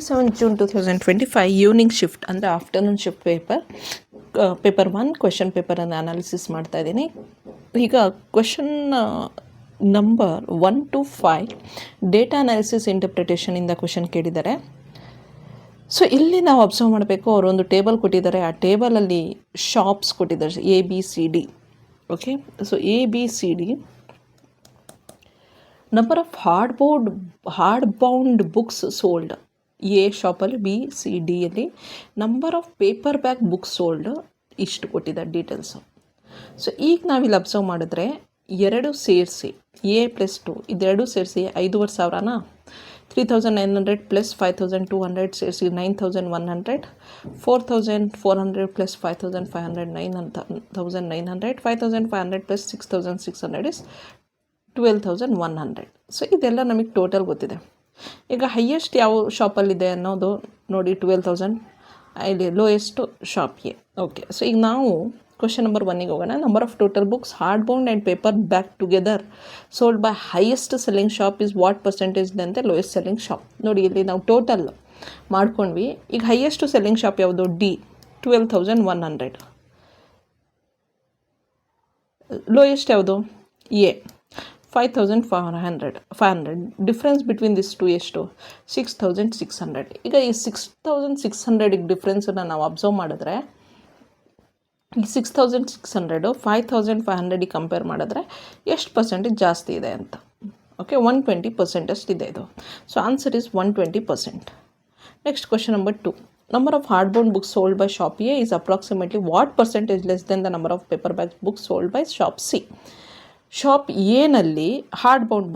27 June 2025 evening shift ಅಂದರೆ afternoon shift paper 1 question ಪೇಪರನ್ನು analysis ಮಾಡ್ತಾ ಇದ್ದೀನಿ. ಈಗ question number 1 to 5 data analysis ಇಂಟರ್ಪ್ರಿಟೇಷನಿಂದ ಕ್ವೆಶನ್ ಕೇಳಿದ್ದಾರೆ. ಸೊ ಇಲ್ಲಿ ನಾವು ಅಬ್ಸರ್ವ್ ಮಾಡಬೇಕು, ಅವರೊಂದು ಟೇಬಲ್ ಕೊಟ್ಟಿದ್ದಾರೆ. ಆ ಟೇಬಲಲ್ಲಿ ಶಾಪ್ಸ್ ಕೊಟ್ಟಿದ್ದಾರೆ ABCD. Okay, so ABCD number of hardbound books sold A ಶಾಪಲ್ಲಿ, BCDಯಲ್ಲಿ number of paperback books sold ಇಷ್ಟು ಕೊಟ್ಟಿದ್ದಾರೆ ಡೀಟೇಲ್ಸು. ಸೊ ಈಗ ನಾವಿಲ್ಲಿ ಅಬ್ಸರ್ವ್ ಮಾಡಿದ್ರೆ ಎರಡು ಸೇರಿಸಿ A+2 ಇದೆರಡು ಸೇರಿಸಿ 5,500 3,900 ಪ್ಲಸ್ 5,200 ಸೇರಿಸಿ 9,100 4,400 ಪ್ಲಸ್ 5,500 9,900 5,500 ಪ್ಲಸ್ 6,600 ಇಸ್ 12,100. ಸೊ ಇದೆಲ್ಲ ನಮಗೆ ಟೋಟಲ್ ಗೊತ್ತಿದೆ. ಈಗ ಹೈಯೆಸ್ಟ್ ಯಾವ ಶಾಪಲ್ಲಿದೆ ಅನ್ನೋದು ನೋಡಿ, 12,000. ಇಲ್ಲಿ lowest shop A. Okay, so ಈಗ ನಾವು ಕ್ವೆಶನ್ ನಂಬರ್ 1ಗೆ ಹೋಗೋಣ. Number of total books hard bound and paperback together sold by highest selling shop is what percentage ಅಂತೆ ಲೋಯೆಸ್ಟ್ ಸೆಲ್ಲಿಂಗ್ ಶಾಪ್. ನೋಡಿ ಇಲ್ಲಿ ನಾವು ಟೋಟಲ್ ಮಾಡ್ಕೊಂಡ್ವಿ. ಈಗ ಹೈಯೆಸ್ಟ್ ಸೆಲ್ಲಿಂಗ್ ಶಾಪ್ ಯಾವುದು? ಡಿ, 12,100. ಲೋಯೆಸ್ಟ್ ಯಾವುದು? A, 5,500. Difference between this two ಎಷ್ಟು? 6,600. ಈಗ ಈ 6,600 ಡಿಫ್ರೆನ್ಸನ್ನು ನಾವು ಅಬ್ಸರ್ವ್ ಮಾಡಿದ್ರೆ, ಈ 6,600 5,500 ಕಂಪೇರ್ ಮಾಡಿದ್ರೆ ಎಷ್ಟು ಪರ್ಸೆಂಟೇಜ್ ಜಾಸ್ತಿ ಇದೆ ಅಂತ. ಓಕೆ, 120% ಅಷ್ಟಿದೆ ಇದು. So answer is 120%. Next question number 2. Number of hardbound books sold by shop A is approximately what percentage less than the number of paperback books sold by shop C. Shop ಎನಲ್ಲಿ hardbound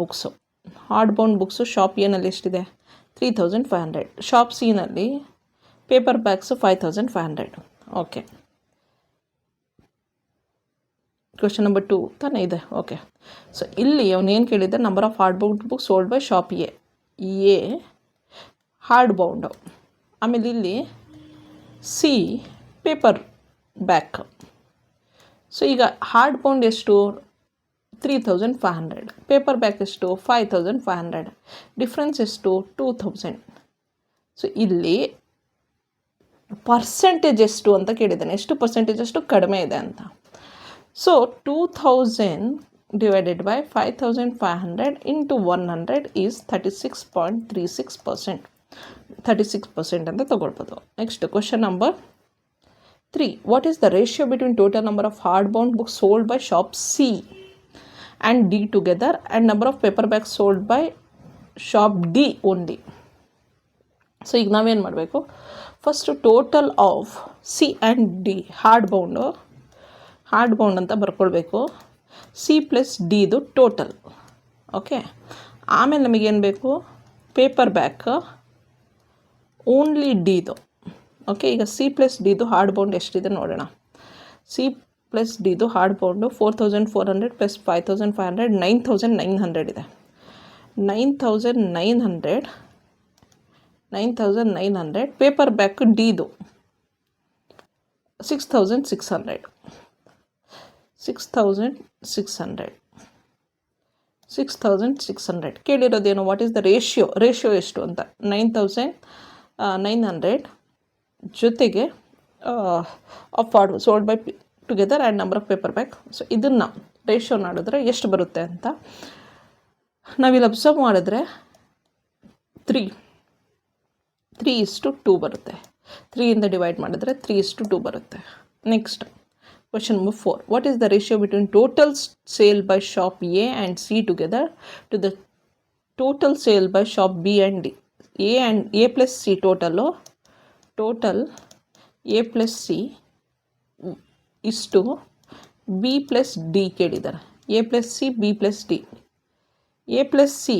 books shop ಎನಲ್ಲಿ ಎಷ್ಟಿದೆ? 3,500. Shop ಸಿನಲ್ಲಿ paper bags 5,500. Okay, question number 2 ತಾನೇ ಇದೆ. Okay, so ಇಲ್ಲಿ ಅವನೇನು ಕೇಳಿದ್ದೆ? Number of hardbound books sold by shop A hard ಬೌಂಡು, ಆಮೇಲೆ ಇಲ್ಲಿ ಸಿ ಪೇಪರ್ ಬ್ಯಾಕ್. ಸೊ ಈಗ ಹಾರ್ಡ್ ಬೌಂಡ್ ಎಷ್ಟು? 3,500. ಪೇಪರ್ ಬ್ಯಾಕ್ ಎಷ್ಟು? 5,500. ಡಿಫ್ರೆನ್ಸ್ ಎಷ್ಟು? 2,000. ಸೊ ಇಲ್ಲಿ ಪರ್ಸೆಂಟೇಜ್ ಎಷ್ಟು ಅಂತ ಕೇಳಿದ್ದಾನೆ. ಎಷ್ಟು ಪರ್ಸೆಂಟೇಜ್ ಅಷ್ಟು ಕಡಿಮೆ ಇದೆ ಅಂತ. So 2,000 divided by 5,500 into 100 is 36.36%. 36% ಅಂತ ತಗೊಳ್ಬೋದು. Next question number 3. What is the ratio between total number of hardbound books sold by shop C and D together and number of paperbacks sold by shop D only. So ಈಗ ನಾವೇನು ಮಾಡಬೇಕು? First total of C and D hardbound ಅಂತ ಬರ್ಕೊಳ್ಬೇಕು. C plus ಡಿದು total. Okay, ಆಮೇಲೆ ನಮಗೇನು ಬೇಕು? Paperback only ಡಿದು. ಓಕೆ, ಈಗ ಸಿ ಪ್ಲಸ್ ಡಿದು ಹಾರ್ಡ್ ಬೌಂಡ್ ಎಷ್ಟಿದೆ ನೋಡೋಣ. ಸಿ ಪ್ಲಸ್ ಡಿದು ಹಾರ್ಡ್ ಬೌಂಡು 4,400 ಪ್ಲಸ್ 5,500 9,900 ಇದೆ. 9,900 ಪೇಪರ್ ಬ್ಯಾಕ್ ಡಿದು 6,600 ಕೇಳಿರೋದೇನು? ವಾಟ್ ಈಸ್ ದ ರೇಷಿಯೋ ಎಷ್ಟು ಅಂತ. 9,900 ಜೊತೆಗೆ of hard sold by together and number of paper back. So ಇದನ್ನು ರೇಷಿಯೋ ಮಾಡಿದ್ರೆ ಎಷ್ಟು ಬರುತ್ತೆ ಅಂತ ನಾವಿಲ್ಲಿ ಅಬ್ಸರ್ವ್ ಮಾಡಿದ್ರೆ 3:2 ಬರುತ್ತೆ. 3ಇಂದ ಡಿವೈಡ್ ಮಾಡಿದ್ರೆ 3:2 ಬರುತ್ತೆ. Next question number 4. What is the ratio between total sale by shop A and C together to the total sale by shop B and D. A plus C total A plus C ಇಷ್ಟು B plus D ಕೇಳಿದ್ದಾರೆ. A plus C B plus D. A plus C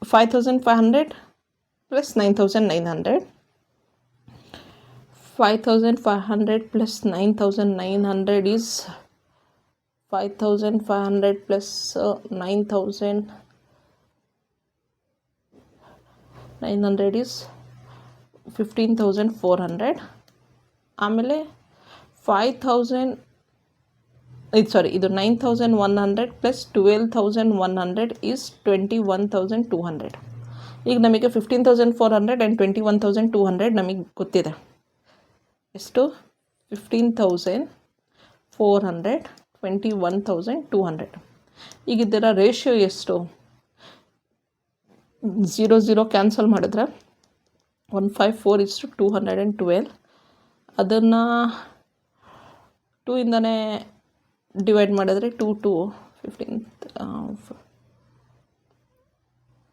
5,500 plus 9,900. 5,500 plus 9,900 is 5,500 plus 9,900 is 15,400. ಆಮೇಲೆ 5,000 ಇದು 9,100 plus 12,100 is 21,200. ಈಗ ನಮಗೆ 15,400 and 21,200 ನಮಗೆ ಗೊತ್ತಿದೆ. ಎಷ್ಟು? 15,400 21,200. ಈಗ ಇದರ ರೇಷಿಯೋ ಎಷ್ಟು? 0 0 ಕ್ಯಾನ್ಸಲ್ ಮಾಡಿದ್ರೆ 154:212. ಅದನ್ನು 2 ಇಂದನೇ ಡಿವೈಡ್ ಮಾಡಿದ್ರೆ 2 2 15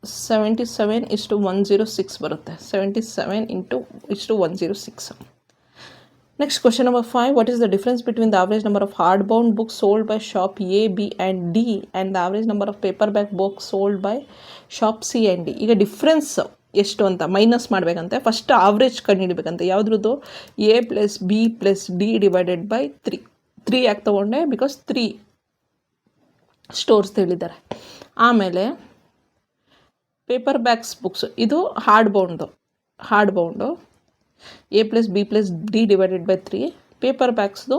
77:106 ಬರುತ್ತೆ. 77:106. Next, question number 5. What is the difference between the average number of hardbound books sold by shop A, B and D and the average number of paperback books sold by shop C and D? ಈಗ difference ಎಷ್ಟು ಅಂತ minus ಮಾಡಬೇಕಂತೆ. First average ಕಂಡುಹಿಡಬೇಕಂತೆ. ಯಾವುದ್ರದ್ದು? A + B + D divided by 3 ಯಾಕೆ ತೊಗೊಂಡೆ? Because 3 stores ಹೇಳಿದ್ದಾರೆ. ಆಮೇಲೆ ಪೇಪರ್ ಬ್ಯಾಕ್ಸ್ ಬುಕ್ಸ್, ಇದು hardbound A + B + D divided by 3. ಪೇಪರ್ ಬ್ಯಾಕ್ಸ್ದು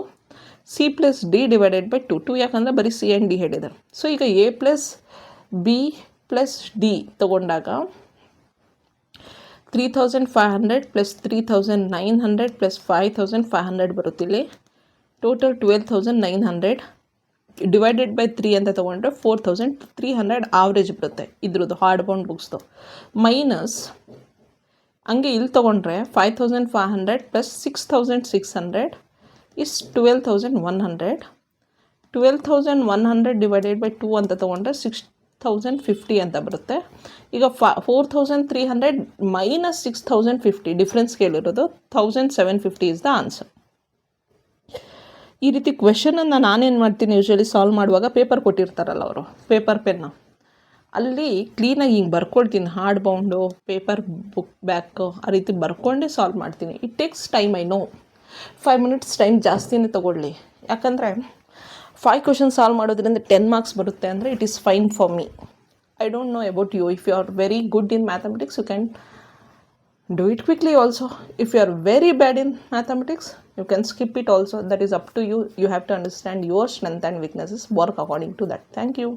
C + D ಡಿವೈಡೆಡ್ ಬೈ 2 ಯಾಕಂದರೆ ಬರೀ C ಆ್ಯಂಡ್ D ಹೇಳಿದ್ದಾರೆ. ಸೊ ಈಗ A + B + D ತೊಗೊಂಡಾಗ 3,500 + 3,900 + 5,500 ಬರುತ್ತಿಲ್ಲಿ. ಟೋಟಲ್ 12,900 ಡಿವೈಡೆಡ್ ಬೈ 3 ಅಂತ ತೊಗೊಂಡ್ರೆ 4,300 ಆವ್ರೇಜ್ ಬರುತ್ತೆ ಇದ್ರದ್ದು ಹಾರ್ಡ್ ಬೌಂಡ್ ಬುಕ್ಸ್ದು. ಮೈನಸ್ ಹಂಗೆ ಇಲ್ಲಿ ತೊಗೊಂಡ್ರೆ 5,500 + 6,600 ಇಸ್ 12,100. 12,100 ಡಿವೈಡೆಡ್ ಬೈ 2 ಅಂತ ತೊಗೊಂಡ್ರೆ 6,050 ಅಂತ ಬರುತ್ತೆ. ಈಗ 4,300 ಮೈನಸ್ 6,050 ಡಿಫ್ರೆನ್ಸ್ ಕೇಳಿರೋದು 1,750 ಇಸ್ ದ ಆನ್ಸರ್. ಈ ರೀತಿ ಕ್ವೆಶನನ್ನು ನಾನೇನು ಮಾಡ್ತೀನಿ, ಯೂಶ್ವಲಿ ಸಾಲ್ವ್ ಮಾಡುವಾಗ ಪೇಪರ್ ಕೊಟ್ಟಿರ್ತಾರಲ್ಲ ಅವರು, ಪೇಪರ್ ಪೆನ್ನು, ಅಲ್ಲಿ ಕ್ಲೀನಾಗಿ ಹಿಂಗೆ ಬರ್ಕೊಳ್ತೀನಿ. Hardbound, paper book back ಆ ರೀತಿ ಬರ್ಕೊಂಡೇ ಸಾಲ್ವ್ ಮಾಡ್ತೀನಿ. It takes time, I know. 5 minutes time ಜಾಸ್ತಿನೇ ತೊಗೊಳ್ಳಿ. ಯಾಕಂದರೆ 5 ಕ್ವೆಶನ್ ಸಾಲ್ವ್ ಮಾಡೋದ್ರಿಂದ 10 marks ಬರುತ್ತೆ ಅಂದರೆ it is fine for me. I don't know about you. If you are very good in mathematics, you can do it quickly also. If you are very bad in mathematics, you can skip it also. That is up to you. You have to understand your strength and weaknesses, work according to that. Thank you.